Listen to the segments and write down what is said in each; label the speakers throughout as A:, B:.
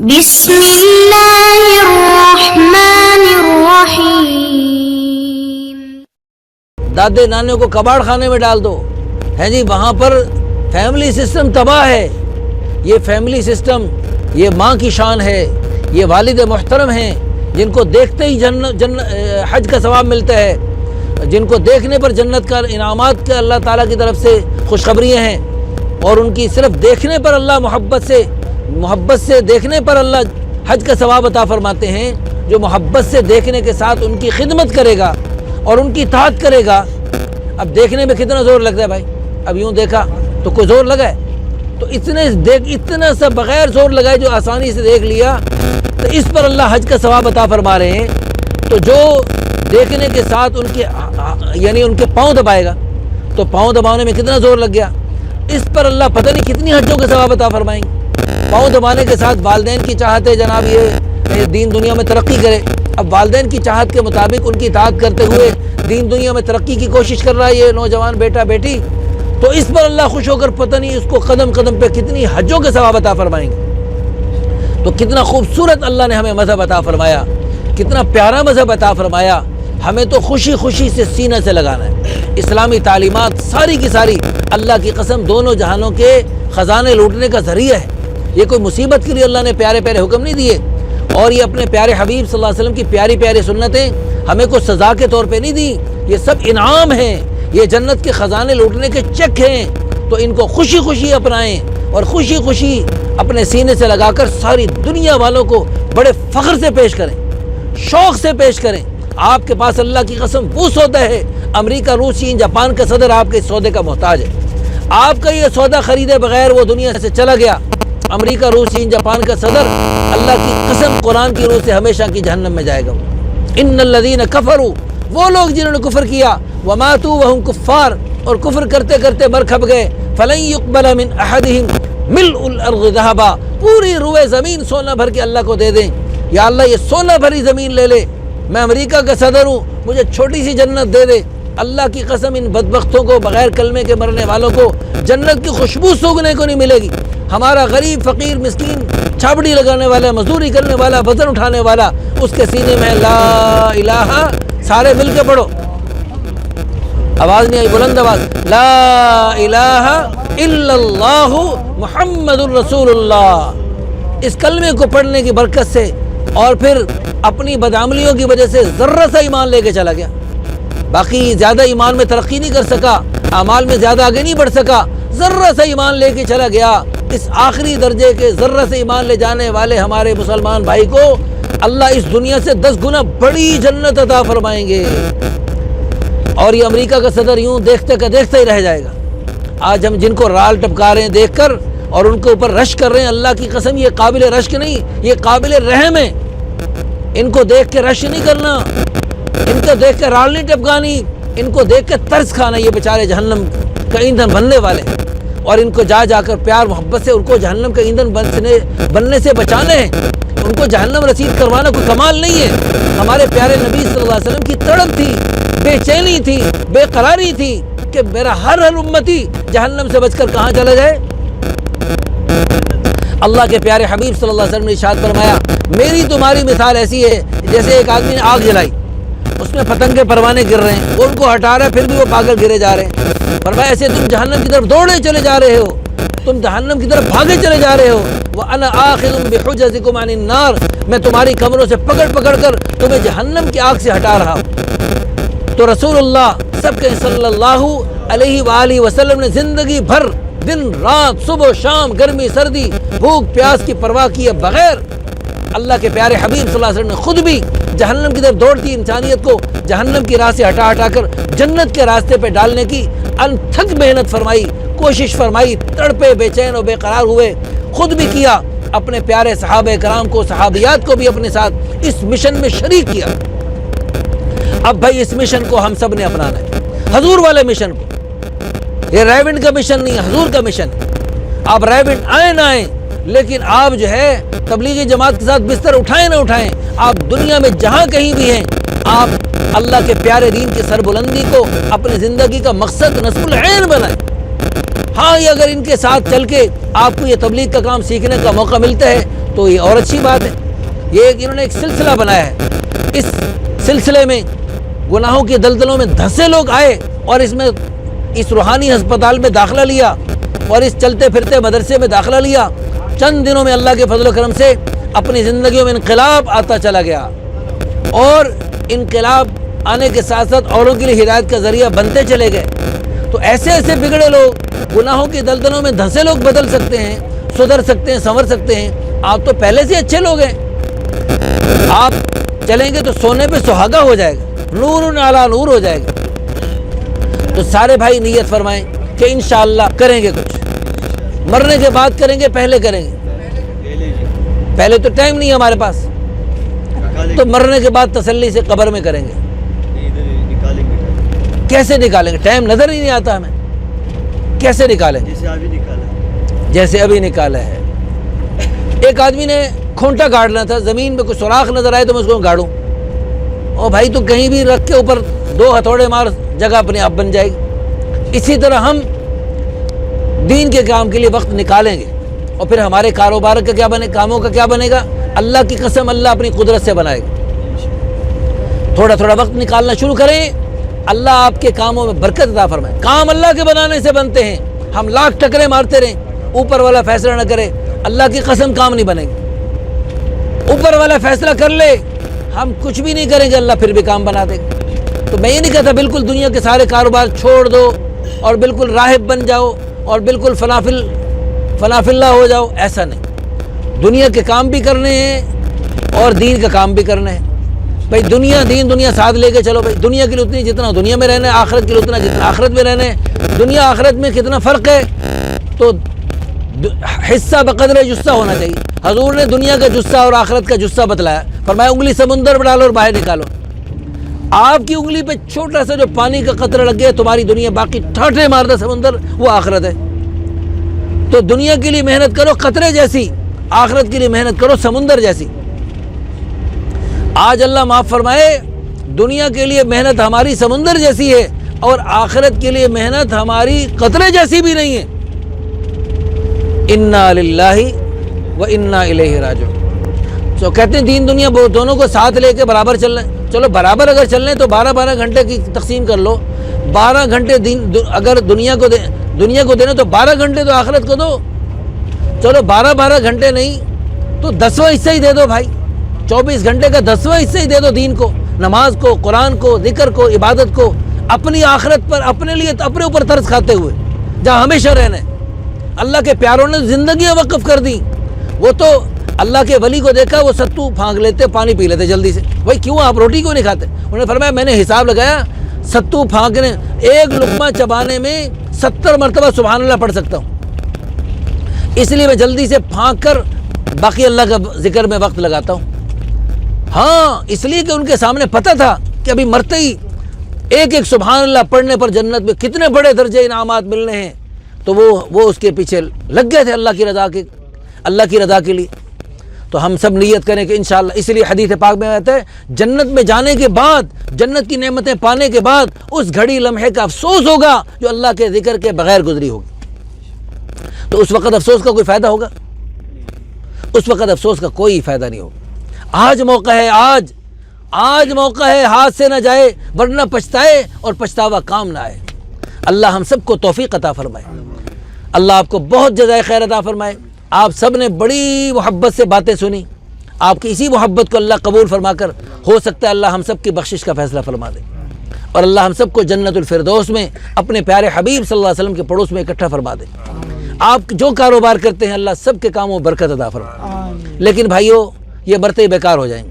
A: بسم اللہ الرحمن الرحیم۔
B: دادے نانوں کو کباڑ خانے میں ڈال دو، ہے جی، وہاں پر فیملی سسٹم تباہ ہے۔ یہ فیملی سسٹم، یہ ماں کی شان ہے، یہ والد محترم ہیں جن کو دیکھتے ہی حج کا ثواب ملتا ہے، جن کو دیکھنے پر جنت کا انعامات کا اللہ تعالیٰ کی طرف سے خوشخبریاں ہیں، اور ان کی صرف دیکھنے پر اللہ محبت سے دیکھنے پر اللہ حج کا ثواب عطا فرماتے ہیں۔ جو محبت سے دیکھنے کے ساتھ ان کی خدمت کرے گا اور ان کی اطاعت کرے گا۔ اب دیکھنے میں کتنا زور لگتا ہے بھائی، اب یوں دیکھا تو کوئی زور لگا ہے؟ تو اتنا سا بغیر زور لگائے جو آسانی سے دیکھ لیا، تو اس پر اللہ حج کا ثواب عطا فرما رہے ہیں۔ تو جو دیکھنے کے ساتھ ان کے پاؤں دبائے گا، تو پاؤں دبانے میں کتنا زور لگ گیا، اس پر اللہ پتہ نہیں کتنی حجوں کا ثواب عطا فرمائیں گے۔ پاؤں دبانے کے ساتھ والدین کی چاہت ہے جناب یہ دین دنیا میں ترقی کرے، اب والدین کی چاہت کے مطابق ان کی اطاعت کرتے ہوئے دین دنیا میں ترقی کی کوشش کر رہا ہے یہ نوجوان بیٹا بیٹی، تو اس پر اللہ خوش ہو کر پتہ نہیں اس کو قدم قدم پہ کتنی حجوں کے ثواب عطا فرمائیں گے۔ تو کتنا خوبصورت اللہ نے ہمیں مذہب عطا فرمایا، کتنا پیارا مذہب عطا فرمایا۔ ہمیں تو خوشی خوشی سے سینہ سے لگانا ہے۔ اسلامی تعلیمات ساری کی ساری اللہ کی قسم دونوں جہانوں کے خزانے لوٹنے کا ذریعہ ہے۔ یہ کوئی مصیبت کے لیے اللہ نے پیارے پیارے حکم نہیں دیے، اور یہ اپنے پیارے حبیب صلی اللہ علیہ وسلم کی پیاری پیاری سنتیں ہمیں کوئی سزا کے طور پہ نہیں دی، یہ سب انعام ہیں، یہ جنت کے خزانے لوٹنے کے چیک ہیں۔ تو ان کو خوشی خوشی اپنائیں اور خوشی خوشی اپنے سینے سے لگا کر ساری دنیا والوں کو بڑے فخر سے پیش کریں، شوق سے پیش کریں۔ آپ کے پاس اللہ کی قسم وہ سودا ہے، امریکہ، روس، چین، جاپان کا صدر آپ کے اس سودے کا محتاج ہے۔ آپ کا یہ سودا خریدے بغیر وہ دنیا سے چلا گیا، امریکہ، روس، چین، جاپان کا صدر اللہ کی قسم قرآن کی روح سے ہمیشہ کی جہنم میں جائے گا۔ ان الذین کفروا، وہ لوگ جنہوں نے کفر کیا، وماتوا وہم کفار، اور کفر کرتے کرتے مر کھپ گئے، فلن یقبل من احدہم ملء الارض ذہبا، پوری روئے زمین سونا بھر کے اللہ کو دے دیں، یا اللہ یہ سونا بھری زمین لے لے، میں امریکہ کا صدر ہوں، مجھے چھوٹی سی جنت دے دے۔ اللہ کی قسم ان بدبختوں کو، بغیر کلمے کے مرنے والوں کو جنت کی خوشبو سونگھنے کو نہیں ملے گی۔ ہمارا غریب فقیر مسکین چھاپڑی لگانے والا، مزدوری کرنے والا، وزن اٹھانے والا، اس کے سینے میں لا الہ، سارے مل کے پڑھو، آواز نہیں آئی، بلند آواز، لا الہ الا اللہ محمد الرسول اللہ۔ اس کلمے کو پڑھنے کی برکت سے اور پھر اپنی بدعملیوں کی وجہ سے ذرہ سا ایمان لے کے چلا گیا، باقی زیادہ ایمان میں ترقی نہیں کر سکا، اعمال میں زیادہ آگے نہیں بڑھ سکا، ذرہ سا ایمان لے کے چلا گیا۔ اس آخری درجے کے ذرہ سے ایمان لے جانے والے ہمارے مسلمان بھائی کو اللہ اس دنیا سے 10 گنا بڑی جنت عطا فرمائیں گے، اور یہ امریکہ کا صدر یوں دیکھتے کا دیکھتا ہی رہ جائے گا۔ آج ہم جن کو رال ٹپکا رہے ہیں دیکھ کر اور ان کے اوپر رشک کر رہے ہیں، اللہ کی قسم یہ قابل رشک نہیں، یہ قابل رحم ہے۔ ان کو دیکھ کے رشک نہیں کرنا، ان کو دیکھ کے رال نہیں ٹپکانی، ان کو دیکھ کے ترس کھانا، یہ بیچارے جہنم کا ایندھن بننے والے ہیں، اور ان کو جا کر پیار محبت سے ان کو جہنم کا ایندھن بننے سے بچانا ہے۔ ان کو جہنم رسید کروانا کوئی کمال نہیں ہے۔ ہمارے پیارے نبی صلی اللہ علیہ وسلم کی تڑپ تھی، بے چینی تھی، بے قراری تھی کہ میرا ہر امتی جہنم سے بچ کر کہاں چلا جائے۔ اللہ کے پیارے حبیب صلی اللہ علیہ وسلم نے ارشاد فرمایا، میری تمہاری مثال ایسی ہے جیسے ایک آدمی نے آگ جلائی، اس میں پتنگے پروانے گر رہے ہیں، وہ ان کو ہٹا رہا ہے، پھر بھی وہ پاگل گرے جا رہے ہیں۔ فرمایا ایسے تم جہنم کی طرف دوڑے چلے جا رہے ہو، تم جہنم کی طرف بھاگے چلے جا رہے ہو، وَأَنَا آخِذٌ بِحُجَزِكُمْ عَنِ النَّارِ، میں تمہاری کمروں سے پکڑ پکڑ کر تمہیں جہنم کی آگ سے ہٹا رہا ہوں۔ تو رسول اللہ سب کے صلی اللہ علیہ وآلہ وسلم نے زندگی بھر دن رات، صبح و شام، گرمی سردی، بھوک پیاس کی پرواہ کیے بغیر اللہ کے پیارے حبیب صلی اللہ علیہ وسلم نے خود بھی جہنم کی طرف دوڑتی انسانیت کو جہنم کی راہ سے ہٹا کر جنت کے راستے پہ ڈالنے کی انتھک محنت فرمائی، کوشش فرمائی، تڑپے، بے چین و بے قرار ہوئے، خود بھی کیا، اپنے پیارے صحابہ کرام کو، صحابیات کو بھی اپنے ساتھ اس مشن میں شریک کیا۔ اب بھائی اس مشن کو ہم سب نے اپنانا ہے، حضور والے مشن کو۔ یہ ریونڈ کا مشن نہیں ہے، حضور کا مشن ہے۔ آپ ریونڈ آئیں نہ آئیں، لیکن آپ جو ہے تبلیغی جماعت کے ساتھ بستر اٹھائیں نہ اٹھائیں، آپ دنیا میں جہاں کہیں بھی ہیں، آپ اللہ کے پیارے دین کی سربلندی کو اپنی زندگی کا مقصد نصب العین بنائیں۔ ہاں، یہ اگر ان کے ساتھ چل کے آپ کو یہ تبلیغ کا کام سیکھنے کا موقع ملتا ہے تو یہ اور اچھی بات ہے. یہ انہوں نے ایک سلسلہ بنایا ہے. اس سلسلے میں گناہوں کے دلدلوں میں دھنسے لوگ آئے اور اس روحانی ہسپتال میں داخلہ لیا اور اس چلتے پھرتے مدرسے میں داخلہ لیا. چند دنوں میں اللہ کے فضل و کرم سے اپنی زندگیوں میں انقلاب آتا چلا گیا اور انقلاب آنے کے ساتھ ساتھ اوروں کے لیے ہدایت کا ذریعہ بنتے چلے گئے. تو ایسے ایسے بگڑے لوگ گناہوں کے دلدلوں میں دھنسے لوگ بدل سکتے ہیں, سدھر سکتے ہیں, سنور سکتے ہیں. آپ تو پہلے سے اچھے لوگ ہیں. آپ چلیں گے تو سونے پہ سہاگا ہو جائے گا, نور علی نور ہو جائے گا. تو سارے بھائی نیت فرمائیں کہ انشاءاللہ کریں گے کچھ. مرنے کے بعد کریں گے, پہلے کریں گے؟ پہلے تو ٹائم نہیں ہے ہمارے پاس, تو مرنے کے بعد تسلی سے قبر میں کریں گے. کیسے نکالیں گے؟ ٹائم نظر ہی نہیں آتا ہمیں. کیسے نکالیں گے؟ جیسے ابھی نکالا ہے. ایک آدمی نے کھونٹا گاڑنا تھا, زمین میں کوئی سوراخ نظر آئے تو میں اس کو گاڑوں. اور بھائی تو کہیں بھی رکھ کے اوپر 2 ہتھوڑے مار, جگہ اپنے آپ بن جائے گی. اسی طرح ہم دین کے کام کے لیے وقت نکالیں گے اور پھر ہمارے کاروبار کا کیا بنے, کاموں کا کیا بنے گا؟ اللہ کی قسم اللہ اپنی قدرت سے بنائے گا. تھوڑا تھوڑا وقت نکالنا شروع کریں, اللہ آپ کے کاموں میں برکت عطا فرمائے. کام اللہ کے بنانے سے بنتے ہیں. ہم لاکھ ٹکرے مارتے رہیں, اوپر والا فیصلہ نہ کرے, اللہ کی قسم کام نہیں بنے گا. اوپر والا فیصلہ کر لے, ہم کچھ بھی نہیں کریں گے, اللہ پھر بھی کام بنا دے گا. تو میں یہ نہیں کہتا بالکل دنیا کے سارے کاروبار چھوڑ دو اور بالکل راہب بن جاؤ اور بالکل فلافلہ ہو جاؤ, ایسا نہیں. دنیا کے کام بھی کرنے ہیں اور دین کا کام بھی کرنا ہے. بھائی دنیا ساتھ لے کے چلو. بھائی دنیا کے لیے اتنی جتنا دنیا میں رہنا ہے, آخرت کے لیے اتنا جتنا آخرت میں رہنا ہے. دنیا آخرت میں کتنا فرق ہے, تو حصہ بقدر جسہ ہونا چاہیے. حضور نے دنیا کا جسہ اور آخرت کا جسہ بتلایا, فرمایا انگلی سمندر میں ڈالو اور باہر نکالو. آپ کی انگلی پہ چھوٹا سا جو پانی کا قطرہ لگ گیا, تمہاری دنیا باقی ٹھاٹھے مارتا سمندر, وہ آخرت ہے. تو دنیا کے لیے محنت کرو قطرے جیسی, آخرت کے لیے محنت کرو سمندر جیسی. آج اللہ معاف فرمائے, دنیا کے لیے محنت ہماری سمندر جیسی ہے اور آخرت کے لیے محنت ہماری قطرے جیسی بھی نہیں ہے. انا للہ و انا الیہ راجعون. تو کہتے ہیں دین دنیا دونوں کو ساتھ لے کے برابر چل رہے ہیں. چلو برابر اگر چل رہے ہیں تو 12 گھنٹے کی تقسیم کر لو. 12 گھنٹے اگر دنیا کو دینا تو 12 گھنٹے تو آخرت کو دو. چلو 12 گھنٹے نہیں تو 10واں حصہ ہی دے دو بھائی. 24 گھنٹے کا 10واں حصہ ہی دے دو دین کو, نماز کو, قرآن کو, ذکر کو, عبادت کو, اپنی آخرت پر اپنے لیے اپنے اوپر ترس کھاتے ہوئے جہاں ہمیشہ رہنا ہے. اللہ کے پیاروں نے زندگیاں وقف کر دی. وہ تو اللہ کے ولی کو دیکھا, وہ ستو پھانک لیتے, پانی پی لیتے جلدی سے. بھائی کیوں آپ روٹی کیوں نہیں کھاتے؟ انہوں نے فرمایا میں نے حساب لگایا, ستو پھانکنے ایک لقمہ چبانے میں 70 مرتبہ سبحان اللہ پڑھ سکتا ہوں. اس لیے میں جلدی سے پھانک کر باقی اللہ کا ذکر میں وقت لگاتا ہوں. ہاں اس لیے کہ ان کے سامنے پتہ تھا کہ ابھی مرتے ہی ایک سبحان اللہ پڑھنے پر جنت میں کتنے بڑے درجے انعامات ملنے ہیں. تو وہ اس کے پیچھے لگ گئے تھے اللہ کی رضا کے لیے. تو ہم سب نیت کریں کہ انشاءاللہ, اس لیے حدیث پاک میں آتا ہے جنت میں جانے کے بعد, جنت کی نعمتیں پانے کے بعد اس گھڑی لمحے کا افسوس ہوگا جو اللہ کے ذکر کے بغیر گزری ہوگی. تو اس وقت افسوس کا کوئی فائدہ ہوگا؟ اس وقت افسوس کا کوئی فائدہ نہیں ہوگا. آج موقع ہے, آج موقع ہے, ہاتھ سے نہ جائے ورنہ پچھتائے اور پچھتاوا کام نہ آئے. اللہ ہم سب کو توفیق عطا فرمائے. اللہ آپ کو بہت جزائے خیر عطا فرمائے. آپ سب نے بڑی محبت سے باتیں سنی. آپ کی اسی محبت کو اللہ قبول فرما کر ہو سکتا ہے اللہ ہم سب کی بخشش کا فیصلہ فرما دے اور اللہ ہم سب کو جنت الفردوس میں اپنے پیارے حبیب صلی اللہ علیہ وسلم کے پڑوس میں اکٹھا فرما دے. آپ جو کاروبار کرتے ہیں اللہ سب کے کاموں میں برکت عطا فرمائے. لیکن بھائیو یہ برتے بیکار ہو جائیں گے.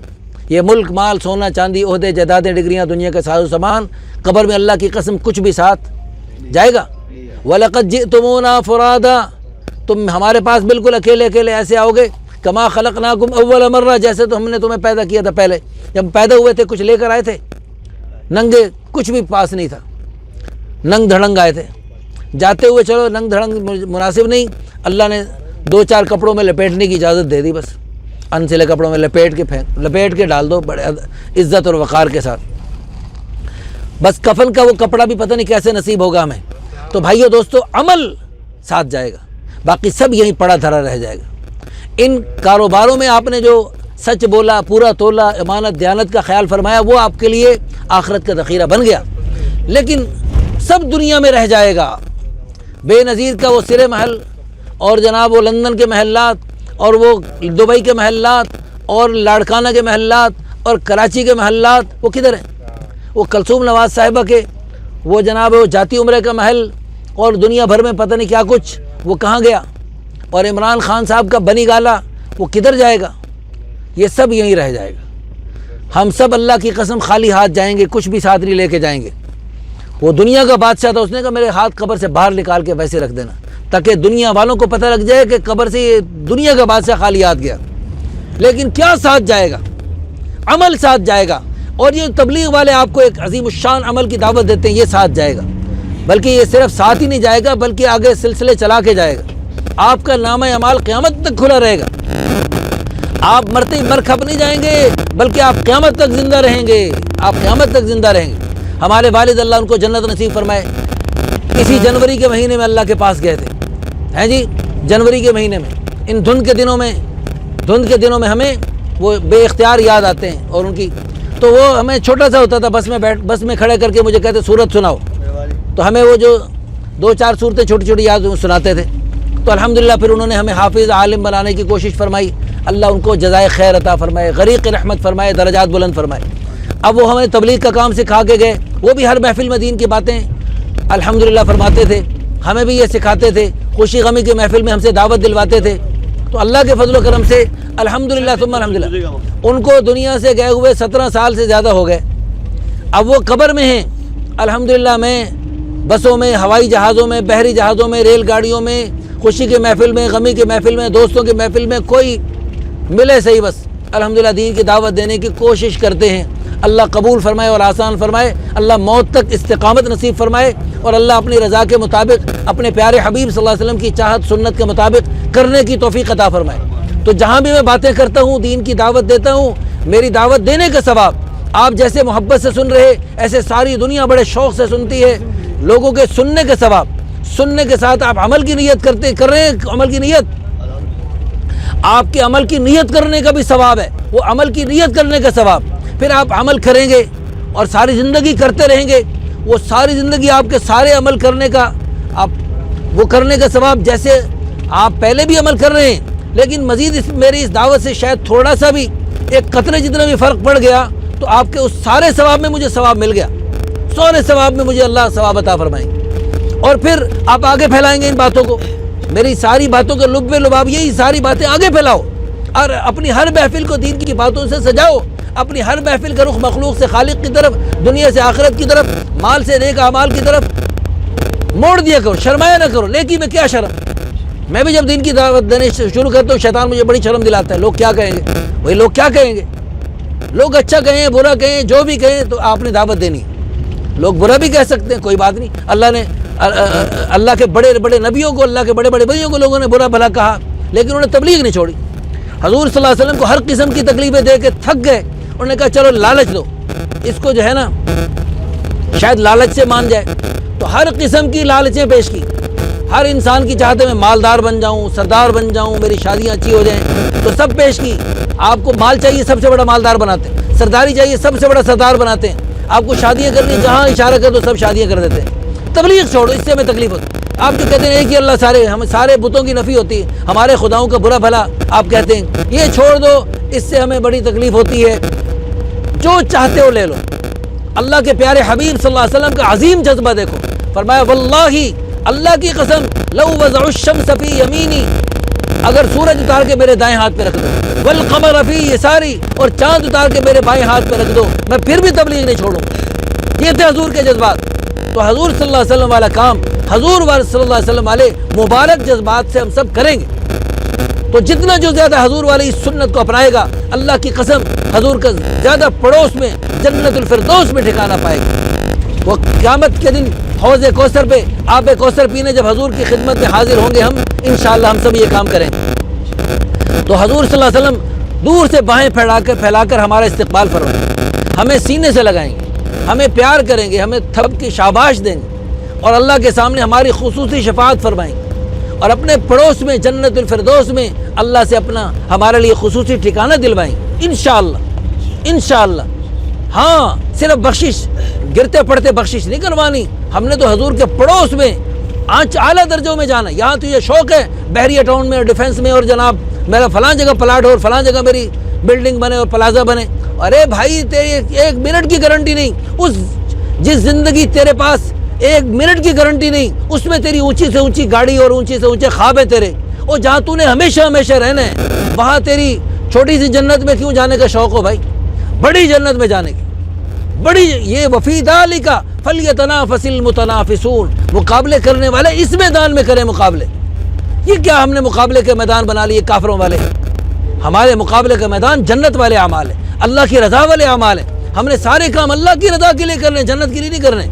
B: یہ ملک, مال, سونا, چاندی, عہدے, جائیدادیں, ڈگریاں, دنیا کا ساز و سامان, قبر میں اللہ کی قسم کچھ بھی ساتھ جائے گا. وَلَقَدْ جِئْتُمُونَا فُرَادًا, تم ہمارے پاس بالکل اکیلے ایسے آؤ گے. کما خلقناکم اول مرہ, جیسے تو ہم نے تمہیں پیدا کیا تھا پہلے. جب پیدا ہوئے تھے کچھ لے کر آئے تھے ننگے, کچھ بھی پاس نہیں تھا, ننگ دھڑنگ آئے تھے. جاتے ہوئے چلو ننگ دھڑنگ مناسب نہیں, اللہ نے 2-4 کپڑوں میں لپیٹنے کی اجازت دے دی. بس انسلے کپڑوں میں لپیٹ کے ڈال دو بڑے عزت اور وقار کے ساتھ. بس کفن کا وہ کپڑا بھی پتہ نہیں کیسے نصیب ہوگا ہمیں. تو بھائیو دوستو عمل ساتھ جائے گا, باقی سب یہیں پڑا دھرا رہ جائے گا. ان کاروباروں میں آپ نے جو سچ بولا، پورا تولا، امانت دیانت کا خیال فرمایا، وہ آپ کے لیے آخرت کا ذخیرہ بن گیا۔ لیکن سب دنیا میں رہ جائے گا، بے نظیر کا وہ سرے محل، اور جناب وہ لندن کے محلات، اور وہ دبئی کے محلات، اور لاڑکانہ کے محلات، اور کراچی کے محلات، وہ کدھر ہیں؟ وہ کلثوم نواز صاحبہ کے وہ جناب وہ جاتی عمرے کا محل، اور دنیا بھر میں پتہ نہیں کیا کچھ، وہ کہاں گیا؟ اور عمران خان صاحب کا بنی گالا، وہ کدھر جائے گا؟ یہ سب یہیں رہ جائے گا۔ ہم سب اللہ کی قسم خالی ہاتھ جائیں گے، کچھ بھی ساتھ نہیں لے کے جائیں گے۔ وہ دنیا کا بادشاہ تھا، اس نے کہا میرے ہاتھ قبر سے باہر نکال کے ویسے رکھ دینا، تاکہ دنیا والوں کو پتہ لگ جائے کہ قبر سے یہ دنیا کا بادشاہ خالی ہاتھ گیا۔ لیکن کیا ساتھ جائے گا؟ عمل ساتھ جائے گا۔ اور یہ تبلیغ والے آپ کو ایک عظیم الشان عمل کی دعوت دیتے ہیں، یہ ساتھ جائے گا۔ بلکہ یہ صرف ساتھ ہی نہیں جائے گا، بلکہ آگے سلسلے چلا کے جائے گا۔ آپ کا نامہ اعمال قیامت تک کھلا رہے گا۔ آپ مرتے ہی مر کھپ نہیں جائیں گے، بلکہ آپ قیامت تک زندہ رہیں گے۔ آپ قیامت تک زندہ رہیں گے۔ ہمارے والد اللہ ان کو جنت نصیب فرمائے، اسی جنوری کے مہینے میں اللہ کے پاس گئے تھے، ہیں جی، جنوری کے مہینے میں، ان دھند کے دنوں میں ہمیں وہ بے اختیار یاد آتے ہیں، اور ان کی تو وہ ہمیں چھوٹا سا ہوتا تھا، بس میں کھڑے کر کے مجھے کہتے سورت سناؤ، تو ہمیں وہ جو 2-4 صورتیں چھوٹی چھوٹی یاد سناتے تھے۔ تو الحمدللہ پھر انہوں نے ہمیں حافظ عالم بنانے کی کوشش فرمائی، اللہ ان کو جزائے خیر عطا فرمائے، غریق رحمت فرمائے، درجات بلند فرمائے۔ اب وہ ہمیں تبلیغ کا کام سکھا کے گئے، وہ بھی ہر محفل میں دین کی باتیں الحمدللہ فرماتے تھے، ہمیں بھی یہ سکھاتے تھے، خوشی غمی کے محفل میں ہم سے دعوت دلواتے تھے۔ تو اللہ کے فضل و کرم سے الحمدللہ ثم الحمدللہ ان کو دنیا سے گئے ہوئے 17 سال سے زیادہ ہو گئے۔ اب وہ قبر میں ہیں الحمدللہ۔ میں بسوں میں، ہوائی جہازوں میں، بحری جہازوں میں، ریل گاڑیوں میں، خوشی کے محفل میں، غمی کے محفل میں، دوستوں کے محفل میں، کوئی ملے صحیح، بس الحمدللہ دین کی دعوت دینے کی کوشش کرتے ہیں۔ اللہ قبول فرمائے اور آسان فرمائے، اللہ موت تک استقامت نصیب فرمائے، اور اللہ اپنی رضا کے مطابق اپنے پیارے حبیب صلی اللہ علیہ وسلم کی چاہت سنت کے مطابق کرنے کی توفیق عطا فرمائے۔ تو جہاں بھی میں باتیں کرتا ہوں، دین کی دعوت دیتا ہوں، میری دعوت دینے کا ثواب آپ جیسے محبت سے سن رہے، ایسے ساری دنیا بڑے شوق سے سنتی ہے، لوگوں کے سننے کے ثواب، سننے کے ساتھ آپ عمل کی نیت کر رہے ہیں، عمل کی نیت، آپ کے عمل کی نیت کرنے کا بھی ثواب ہے، وہ عمل کی نیت کرنے کا ثواب، پھر آپ عمل کریں گے اور ساری زندگی کرتے رہیں گے، وہ ساری زندگی آپ کے سارے عمل کرنے کا، آپ وہ کرنے کا ثواب، جیسے آپ پہلے بھی عمل کر رہے ہیں، لیکن مزید میری اس دعوت سے شاید تھوڑا سا بھی ایک قطرے جتنا بھی فرق پڑ گیا تو آپ کے اس سارے ثواب میں مجھے ثواب مل گیا، سارے ثواب میں مجھے اللہ ثواب عطا فرمائیں گے۔ اور پھر آپ آگے پھیلائیں گے ان باتوں کو، میری ساری باتوں کا لب لباب یہی، ساری باتیں آگے پھیلاؤ، اور اپنی ہر محفل کو دین کی باتوں سے سجاؤ، اپنی ہر محفل کا رخ مخلوق سے خالق کی طرف، دنیا سے آخرت کی طرف، مال سے نیک اعمال کی طرف موڑ دیا کرو، شرمایا نہ کرو۔ نیکی میں کیا شرم؟ میں بھی جب دین کی دعوت دینے شروع کرتا ہوں، شیطان مجھے بڑی شرم دلاتا ہے، لوگ کیا کہیں گے، وہی لوگ کیا کہیں گے، لوگ اچھا کہیں برا کہیں جو بھی کہیں، تو آپ نے دعوت دینی، لوگ برا بھی کہہ سکتے ہیں، کوئی بات نہیں، اللہ نے اللہ کے بڑے بڑے نبیوں کو، اللہ کے بڑے بڑے ولیوں کو لوگوں نے برا بھلا کہا، لیکن انہوں نے تبلیغ نہیں چھوڑی۔ حضور صلی اللہ علیہ وسلم کو ہر قسم کی تکلیفیں دے کے تھک گئے، انہوں نے کہا چلو لالچ دو اس کو، جو ہے نا شاید لالچ سے مان جائے، تو ہر قسم کی لالچیں پیش کی۔ ہر انسان کی چاہتے میں مالدار بن جاؤں، سردار بن جاؤں، میری شادیاں اچھی ہو جائیں، تو سب پیش کی۔ آپ کو مال چاہیے، سب سے بڑا مالدار بناتے ہیں، سرداری چاہیے، سب سے بڑا سردار بناتے ہیں، آپ کو شادیاں کرنی، جہاں اشارہ کر دو سب شادیاں کر دیتے ہیں۔ تبلیغ چھوڑو، اس سے ہمیں تکلیف ہوتی ہے۔ آپ جو کہتے ہیں ایک ہی اللہ، ہم سارے بتوں کی نفی ہوتی ہے، ہمارے خداؤں کا برا بھلا آپ کہتے ہیں، یہ چھوڑ دو، اس سے ہمیں بڑی تکلیف ہوتی ہے۔ جو چاہتے ہو لے لو۔ اللہ کے پیارے حبیب صلی اللہ علیہ وسلم کا عظیم جذبہ دیکھو، فرمایا واللہ، اللہ کی قسم، لو وضع الشمس فی یمینی، اگر سورج اتار کے میرے دائیں ہاتھ پہ رکھ دو، والقمر فی یساری، اور چاند اتار کے میرے بائیں ہاتھ پہ رکھ دو، میں پھر بھی تبلیغ نہیں چھوڑوں۔ یہ تھے حضور کے جذبات۔ تو حضور صلی اللہ علیہ وسلم والا کام، حضور صلی اللہ علیہ وسلم والے مبارک جذبات سے ہم سب کریں گے، تو جتنا جو زیادہ حضور والی اس سنت کو اپنائے گا، اللہ کی قسم حضور کا زیادہ پڑوس میں جنت الفردوس میں ٹھکانہ پائے گا۔ وہ قیامت کے دن حوض کوثر پہ آب کوثر پینے جب حضور کی خدمت میں حاضر ہوں گے، ہم انشاءاللہ ہم سب یہ کام کریں گے۔ تو حضور صلی اللہ علیہ وسلم دور سے باہیں پھیلا کر ہمارا استقبال فرمائیں گے، ہمیں سینے سے لگائیں گے، ہمیں پیار کریں گے، ہمیں تھپ کی شاباش دیں گے، اور اللہ کے سامنے ہماری خصوصی شفاعت فرمائیں گے، اور اپنے پڑوس میں جنت الفردوس میں اللہ سے اپنا ہمارے لیے خصوصی ٹھکانہ دلوائیں انشاءاللہ انشاءاللہ۔ ہاں صرف بخشش، گرتے پڑتے بخشش نہیں کروانی، ہم نے تو حضور کے پڑوس میں اعلیٰ درجوں میں جانا۔ یہاں تو یہ شوق ہے بحریہ ٹاؤن میں اور ڈیفنس میں، اور جناب میرا فلاں جگہ پلاٹ ہو اور فلاں جگہ میری بلڈنگ بنے اور پلازا بنے۔ ارے بھائی تیری ایک منٹ کی گارنٹی نہیں، اس جس زندگی تیرے پاس ایک منٹ کی گارنٹی نہیں، اس میں تیری اونچی سے اونچی گاڑی اور اونچی سے اونچے خواب ہیں تیرے، اور جہاں تو نے ہمیشہ ہمیشہ رہنا ہے وہاں تیری چھوٹی سی جنت میں کیوں جانے کا شوق ہو بھائی؟ بڑی جنت میں جانے کی، بڑی یہ وفی ذالک فلیتنافس المتنافسون، مقابلے کرنے والے اس میدان میں کریں مقابلے۔ یہ کیا ہم نے مقابلے کے میدان بنا لیے کافروں والے؟ ہمارے مقابلے کا میدان جنت والے اعمال ہیں، اللہ کی رضا والے اعمال ہیں۔ ہم نے سارے کام اللہ کی رضا کے لیے کرنے، جنت کے لیے نہیں کرنے۔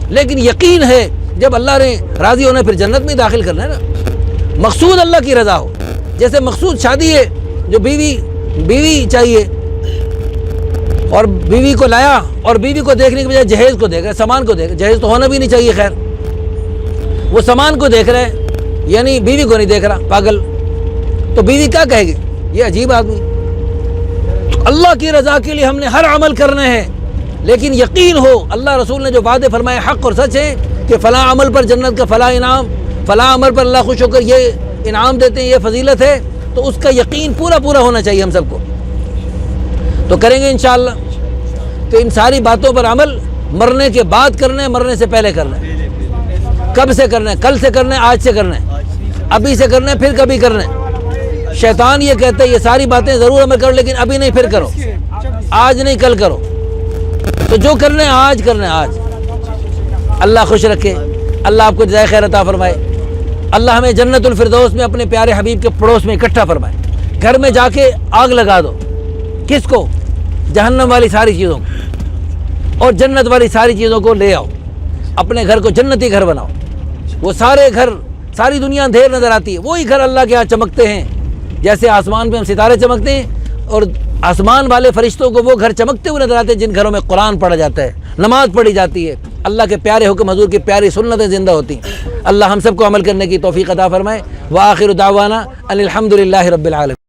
B: لیکن یقین ہے جب اللہ نے راضی ہونا پھر جنت میں داخل کرنا ہے نا۔ مقصود اللہ کی رضا ہو، جیسے مقصود شادی ہے، جو بیوی چاہیے اور بیوی کو لایا اور بیوی کو دیکھنے کے بجائے جہیز کو دیکھ رہا ہے، سامان کو دیکھ رہا ہے، جہیز تو ہونا بھی نہیں چاہیے، خیر وہ سامان کو دیکھ رہا ہے یعنی بیوی کو نہیں دیکھ رہا، پاگل۔ تو بیوی کیا کہے گی؟ یہ عجیب آدمی۔ اللہ کی رضا کے لیے ہم نے ہر عمل کرنا ہے، لیکن یقین ہو اللہ رسول نے جو وعدے فرمائے حق اور سچ ہے کہ فلاں عمل پر جنت کا فلاں انعام، فلاں عمل پر اللہ خوش ہو کر یہ انعام دیتے ہیں، یہ فضیلت ہے، تو اس کا یقین پورا ہونا چاہیے ہم سب کو۔ تو کریں گے انشاءاللہ۔ تو ان ساری باتوں پر عمل مرنے کے بعد کرنا ہے، مرنے سے پہلے کرنا ہے۔ کب سے کرنا ہے؟ کل سے کرنا ہے، آج سے کرنا ہے، ابھی سے کرنا ہے، پھر کبھی کرنا ہے۔ شیطان یہ کہتا ہے یہ ساری باتیں ضرور عمل کرو لیکن ابھی نہیں، پھر کرو، آج نہیں کل کرو۔ تو جو کرنا ہے آج کرنا ہے، آج۔ اللہ خوش رکھے، اللہ آپ کو جزائے خیر عطا فرمائے، اللہ ہمیں جنت الفردوس میں اپنے پیارے حبیب کے پڑوس میں اکٹھا فرمائے۔ گھر میں جا کے آگ لگا دو، کس کو؟ جہنم والی ساری چیزوں کو، اور جنت والی ساری چیزوں کو لے آؤ، اپنے گھر کو جنتی گھر بناؤ۔ وہ سارے گھر، ساری دنیا اندھیر نظر آتی ہے، وہی گھر اللہ کے ہاں چمکتے ہیں، جیسے آسمان پہ ہم ستارے چمکتے ہیں، اور آسمان والے فرشتوں کو وہ گھر چمکتے ہوئے نظر آتے ہیں جن گھروں میں قرآن پڑھا جاتا ہے، نماز پڑھی جاتی ہے، اللہ کے پیارے حکم، حضور کی پیاری سنتیں زندہ ہوتی ہیں۔ اللہ ہم سب کو عمل کرنے کی توفیق عطا فرمائے۔ وآخر دعوانا ان الحمد للہ رب العالمین۔